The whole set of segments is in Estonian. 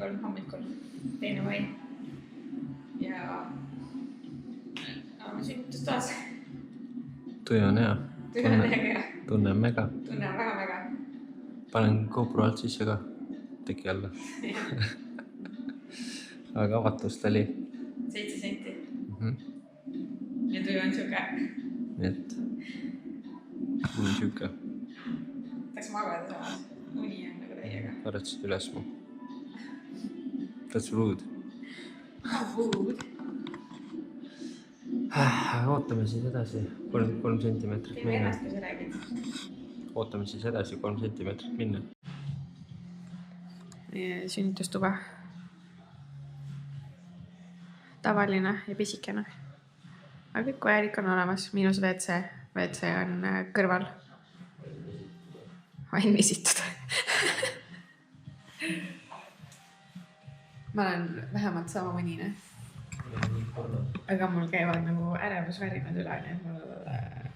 kord hommikul, 2. mai. Ja ma sünnitus taas. Tuju on hea. Tunne on mega. Tunne on väga mega. Panen GoPro alt sisse ka. Teki alla. Aga avatust oli 7 senti. Ja tuju on siuke. Nii et on siuke. Tahaks magada samas. Uni on nagu täiega. Arvetasid üles mu. That's rude. Rude. Ootame siis edasi 3 sentimeetrit Teeme minna. ennast, kui sa räägid. Ootame siis edasi 3 sentimeetrit minna. Sünnitustuba. Tavaline ja pisikene. Aga kõik vajalik on olemas. Miinus WC. WC on kõrval. Valmisitud. Ma olen vähemalt sama mõnine. Aga mul käivad nagu ärevusvärinad üle, nii et mul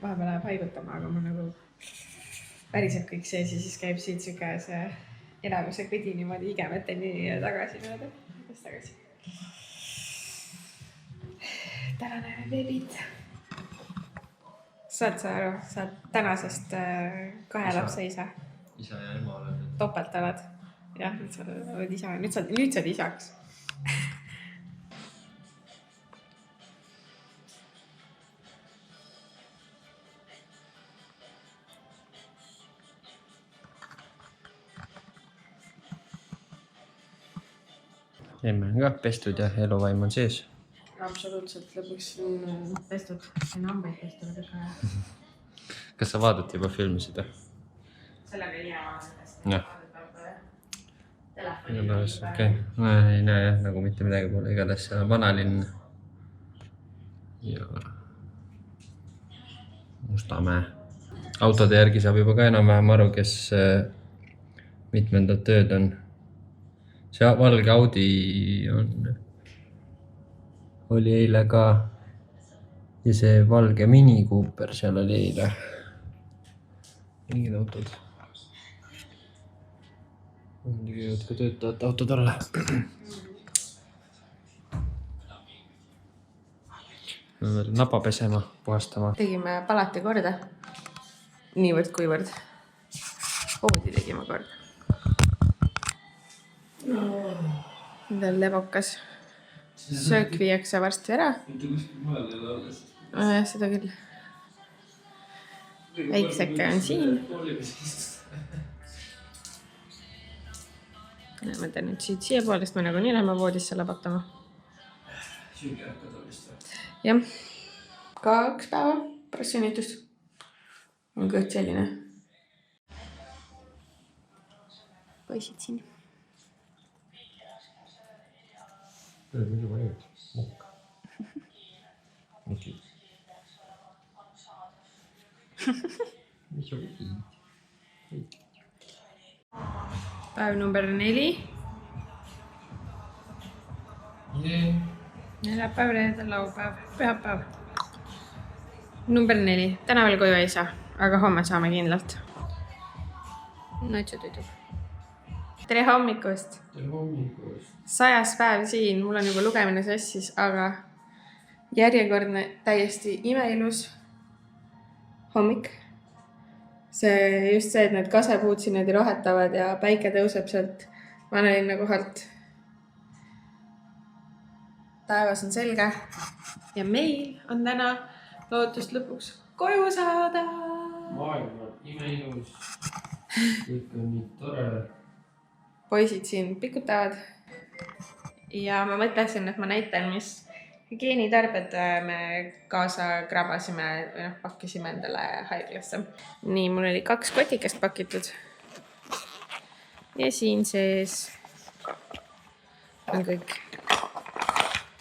vahepeal läheb haigutama, aga mul nagu päriseb kõik sees ja siis käib siit siuke see elavuse kõdi niimoodi igemeteni ja tagasi niimoodi. Tagasi. Tänane beebid. Saad sa aru, sa tänasest 2 lapse isa. Isa ja ema olen. Topelt oled. Jah, nüüd sa oled isa. Nüüd saad isaks. Emme on ka pestud ja eluvaim on sees. Absoluutselt, lõpuks on pestud. Siin hambeid pestud ka. Kas sa vaadati juba filmisid? Sellega ei jää sellest. Jah. Telefoni. Okei. Ei näe jah, nagu mitte midagi pole. Igatahes seal on vanalinn. Ja Mustamäe. Autode järgi saab juba ka enam-vähem aru, kes mitmendad tööd on. See valge Audi oli eile ka ja see valge Mini Cooper seal oli eile. Mingid autod. Muidugi jõud ka töötajate autod alla. Me veel napa pesema, puhastama. Tegime palati korda. Niivõrd kuivõrd. Voodi tegime korda. Nüüd on lebokas. Söök viiakse varsti ära. Mitte kuskil mujal ei ole alles. Seda küll. Väikseke on siin. Näeme ta nüüd siia poolest, me nagu nii läheme voodisse labotama. Süügi hakkad olist või? Jah. 2 päeva pärast sünnitust. On kõht selline. Poisid siin. Tule muidu vajud. Mukk. Miki. Mis on vajud? Päev number 4. Neljapäev, reedel, laupäev, pühapäev. Number 4. Täna veel koju ei saa, aga homme saame kindlalt. Notsu tüdru. Tere hommikust! Tere hommikust! 100. päev siin, mul on juba lugemine sassis, aga järjekordne täiesti imeilus hommik. Just see, et need kasepuud siin need rohetavad ja päike tõuseb sealt vanalinna kohalt. Taevas on selge ja meil on täna lootust lõpuks koju saada. Maailm on imeilus. Kõik on nii tore. Poisid siin pikutavad ja ma mõtlesin, et ma näitan, mis hügieenitarbed me kaasa krabasime või pakkisime endale haiglasse. Nii, mul oli 2 kotikest pakitud ja siin sees on kõik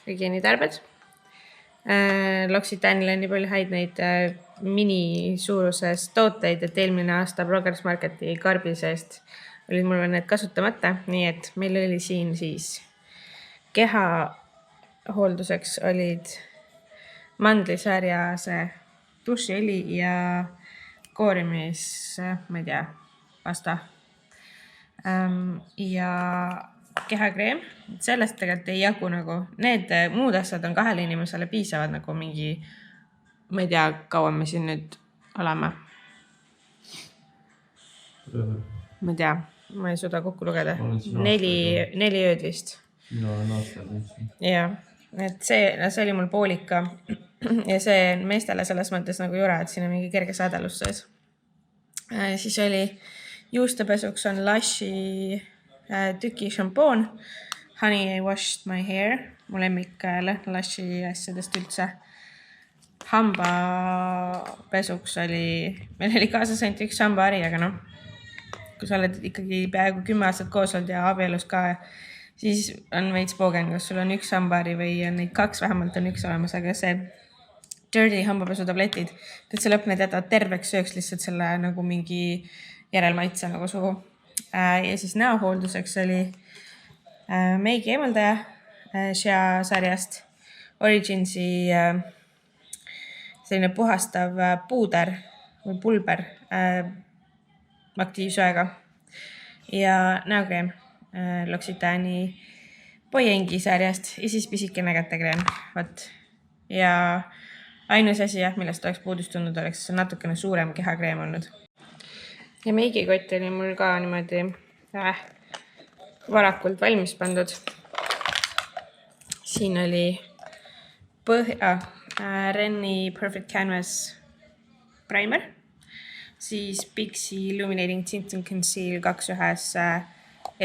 hügieenitarbed. L'Occitane'il on nii palju häid neid mini suuruses tooteid, et eelmine aasta Progress Marketi karbi seest olid mul need kasutamata, nii et meil oli siin siis keha hoolduseks olid mandlisarja see dušiõli ja koorimis, ma ei tea, pasta. Ja kehakreem, sellest tegelikult ei jagu nagu, need muud asjad on 2 inimesele piisavad nagu mingi, ma ei tea, kaua me siin nüüd oleme. Ma ei tea, ma ei suuda kokku lugeda. 4 ööd vist. Mina olen aastal nüüd. Jah, et see oli mul poolik ka. Ja see on meestele selles mõttes nagu jura, et siin on mingi kerge sädelus sees. Siis oli juustepesuks on Lushi tüki šampoon. Honey I washed my hair. Mu lemmik lõhna Lushi asjadest üldse. Hambapesuks oli, meil oli kaasas ainult üks hambahari, aga noh, kui sa oled ikkagi peaaegu 10 aastat koos olnud ja abielus ka, siis on veits poogen, kas sul on üks hambahari või on neid 2, vähemalt on üks olemas, aga see dirty hambapesutabletid, et see lõpp need jätavad terveks sööks lihtsalt selle nagu mingi järelmaitse nagu suhu. Ja siis näohoolduseks oli meigi eemaldaja Shea sarjast Originsi selline puhastav puuder või pulber aktiivsöega ja näokreem L'Occitani Boyengi sarjast ja siis pisikene kätekreem. Võt. Ja ainus asi, millest oleks puudust tundnud, oleks natukene suurem kehakreem olnud. Ja meigikott oli mul ka niimoodi varakult valmis pandud. Siin oli Renni Perfect Canvas primer, siis Pixi Illuminating Tint and Conceal 2.1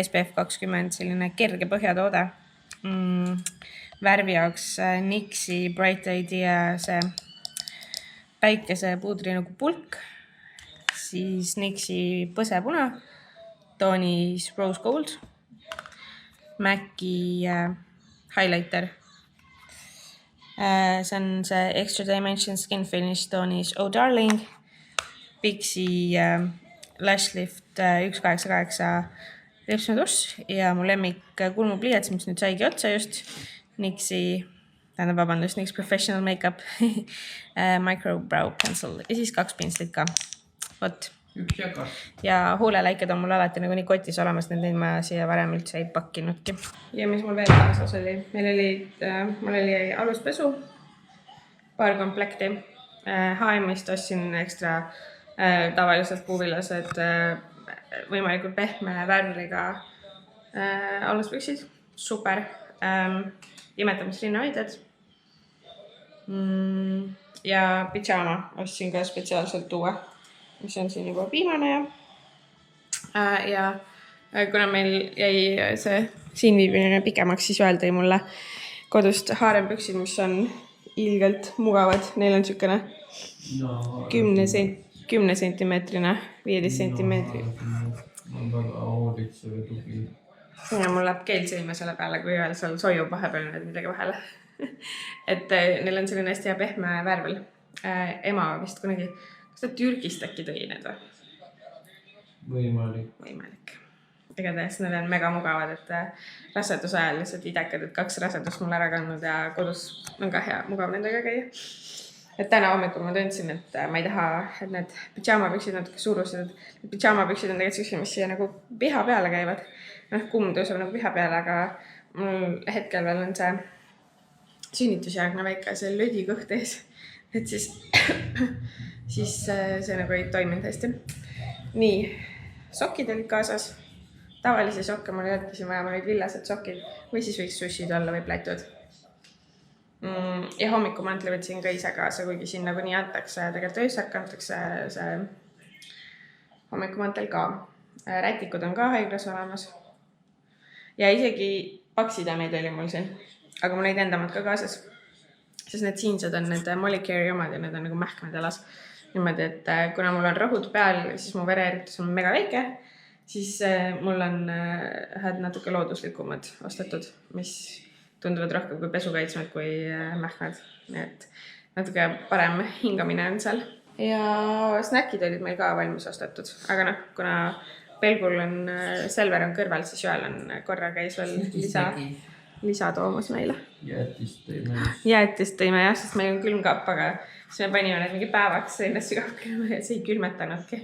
SPF 20, selline kerge põhjatoode. Värvi jaoks NYXi Bright Idea see päikesepuudri nagu pulk, siis NYXi põsepuna, toonis Rose Gold, MACi highlighter. See on see Extra Dimension Skin Finish toonis Oh Darling, Pixi Lash Lift 188 ripsmetuss ja mu lemmik kulmupliiats, mis nüüd saigi otsa just, NYX Professional Makeup Micro Brow Pencil ja siis 2 pinslit ka. Võt. Ja huulelaiked on mul alati nagu nii kotis olemas, neid ma siia varem üldse ei pakkinudki. Ja mis mul veel kaasas oli? Mul oli aluspesu, paar komplekti. H&M-ist ostsin ekstra tavaliselt puuvillased võimalikult pehme värvliga aluspüksid. Super. Imetamisrinnahoidjad. Ja pidžaama ostsin ka spetsiaalselt uue, mis on siin juba viimane ja kuna meil jäi see siin viibimine pikemaks, siis öeldi mulle kodust H&M-püksid, mis on ilgelt mugavad. Neil on niisugune 10 sentimeetrine, 15 sentimeetri. On väga hoolitsev ja tugi. Ja mul läheb keel sõime selle peale, kui veel seal sojub vahepeal midagi vahele. Et neil on selline hästi hea pehme värvel. Ema vist kunagi, kas ta Türgist äkki tõi need või? Võimalik. Igatahes need on mega mugavad, et raseduse ajal lihtsalt idekad, et 2 rasedust mul ära kandnud ja kodus on ka hea mugav nendega käia. Et täna hommikul ma tundsin, et ma ei taha, et need pidžaamapüksid natuke suurused. Pidžaamapüksid on tegelikult mis siia nagu piha peale käivad. Kumm tõuseb nagu piha peale, aga mul hetkel veel on see sünnitusjärgne väike see lödikõht ees. Et siis see nagu ei toiminud hästi. Nii, sokid olid kaasas. Tavalisi sokke mul ei olnudki siin vaja, ma olid villased sokid või siis võiks sushid olla või plätud. Ja hommikumantle võtsin ka ise kaasa, kuigi siin nagu nii antakse, tegelikult öösärk antakse see hommikumantel ka. Rätikud on ka haiglas olemas. Ja isegi paksidameid oli mul siin, aga mul neid endamad ka kaasas. Sest need siinsed on need Molicari omad ja need on nagu mähkmed alas. Niimoodi, et kuna mul on rõhud peal, siis mu vereeritus on mega väike, siis mul on natuke looduslikumad ostetud, mis tunduvad rohkem kui pesukaitsmed kui mähkmed. Nii et natuke parem hingamine on seal. Ja snäkid olid meil ka valmis ostetud. Aga kuna Pelgul on Selver on kõrval, siis Joel on korra käis veel lisa toomas meile. Jäätist tõime jah, sest meil on külmkapp, aga siis me panime need mingi päevaks ennast sügavkülma ja see ei külmetanudki.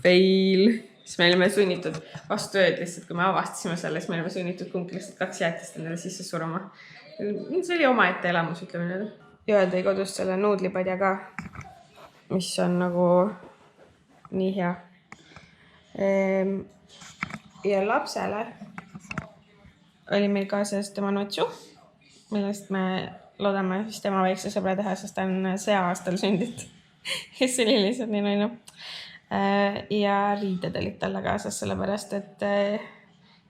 Fail. siis me olime sunnitud vastu ööd lihtsalt, kui me avastasime selle, siis me olime sunnitud kumbki lihtsalt 2 jäätist endale sisse suruma. See oli omaette elamus, ütleme nüüd. Joel tõi kodust selle nuudlipadja ka, mis on nagu nii hea. Ja lapsele oli meil kaasas tema notsu, millest me loodame siis tema väikse sõbra teha, sest ta on see aastal sündit. Ja see oli lihtsalt nii naine. Ja riided olid talle kaasas, sellepärast, et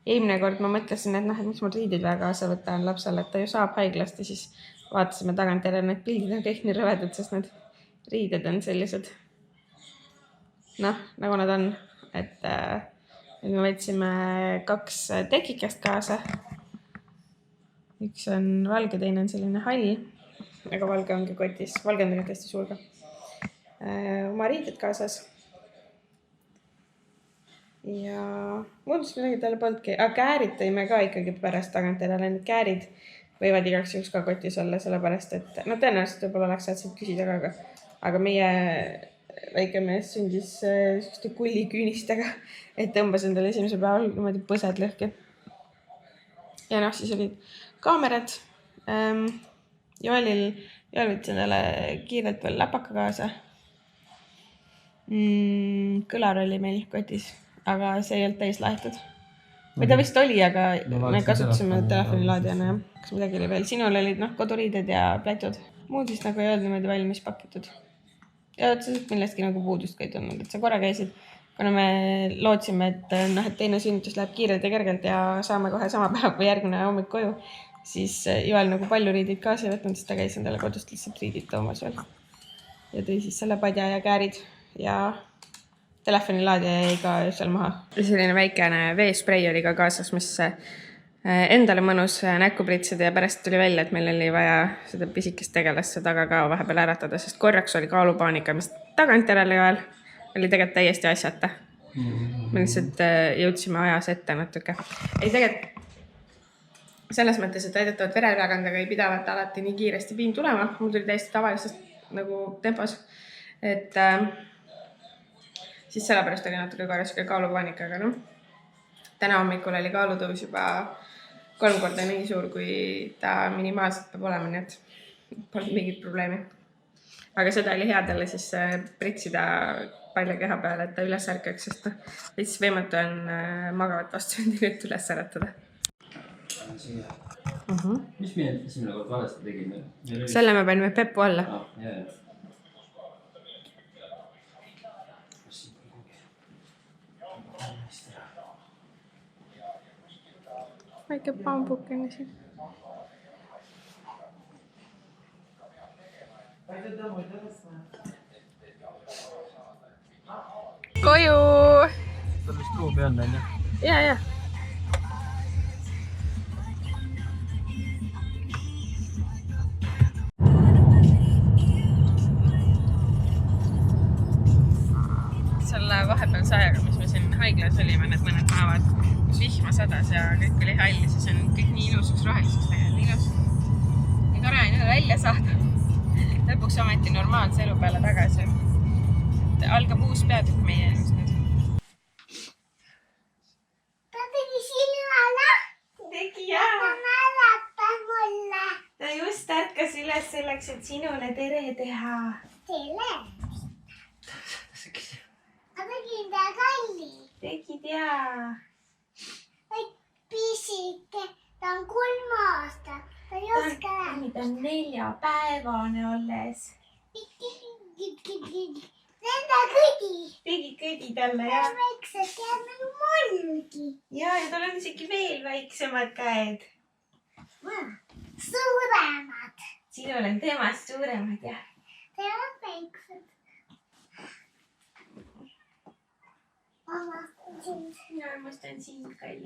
eelmine kord ma mõtlesin, et miks mul riidid väga kaasa võtta on lapsele, et ta ju saab haiglast ja siis vaatasime tagantjärele, need pildid on kõik nii rõvedad, sest need riided on sellised, nagu nad on, et me võtsime 2 tekikest kaasa. Üks on valge, teine on selline hall, aga valge ongi kotis, valge on tegelikult hästi suur ka. Oma riided kaasas. Ja muudest midagi talle polnudki, aga käärid tõime ka ikkagi pärast tagantjärele. Need käärid võivad igaks juhuks ka kotis olla, sellepärast, et tõenäoliselt võib-olla oleks saatsid küsida ka, aga meie väike mees sündis selliste kulliküünistega, et tõmbas endale esimesel päeval niimoodi põsed lõhki. Ja siis olid kaamerad. Joel võttis endale kiirelt veel läpaka kaasa. Kõlar oli meil kotis, aga see ei olnud täis laetud. Või ta vist oli, aga me kasutasime telefonilaadijana. Kas midagi oli veel? Sinul olid koduriided ja plätud. Muud vist nagu ei olnud niimoodi valmis pakitud. Ja otseselt millestki nagu puudust ka ei tulnud, et sa korra käisid, kuna me lootsime, et teine sünnitus läheb kiirelt ja kergelt ja saame kohe sama päev või järgmine hommik koju, siis Joel nagu palju riidid kaasa ei võtnud, siis ta käis endale kodust lihtsalt riidid toomas veel. Ja tõi siis selle padja ja käärid ja telefonilaadija jäi ka seal maha. Selline väikene veesprei oli ka kaasas, mis endale mõnus näkku pritsida ja pärast tuli välja, et meil oli vaja seda pisikest tegelast taga ka vahepeal äratada, sest korraks oli kaalupaanika, mis tagantjärele Joel oli tegelikult täiesti asjata. Me lihtsalt jõudsime ajas ette natuke. Ei tegelikult selles mõttes, et väidetavalt vereülekandaga ei pidavat alati nii kiiresti piim tulema. Mul tuli täiesti tavalisest nagu tempos, et siis sellepärast oli natuke korras kaalupaanika, aga täna hommikul oli kaalutõus juba 3 korda nii suur, kui ta minimaalselt peab olema, nii et polnud mingit probleemi. Aga seda oli hea talle siis pritsida palja keha peale, et ta üles ärkaks, sest lihtsalt võimatu on magavat vastusündinut üles äratada. Mis me esimene kord valesti tegime? Selle me panime Peppu alla. Väike pambukene siin. Koju! Tal vist ruumi on, on ju? Ja. Selle vahepealse ajaga, mis me siin haiglas olime, need mõned päevad, kus vihma sadas ja kõik oli hall, siis on kõik nii ilusaks roheliseks tegelikult, nii ilus. Nii tore on jälle välja saada. Lõpuks ometi normaalse elu peale tagasi. Algab uus peatükk meie elus nüüd. Ta tegi sinu lahti. Tegi jah. Ta mäletab mulle. Ta just ärkas üles selleks, et sinule tere teha. Tere. Ma tegin ta kalli. Tegid jaa. Pisike. Ta on 3 aastat. Ta ei oska rääkida. Ta on 4-päevane olles. Nenda kõdi. Tegi kõdi talle ja. Väiksed käed nagu mulgi. Ja tal on isegi veel väiksemad käed. Suuremad. Sinul on temast suuremad ja. Tead väiksed. Ma vastan sind. Mina armastan sind, kalli.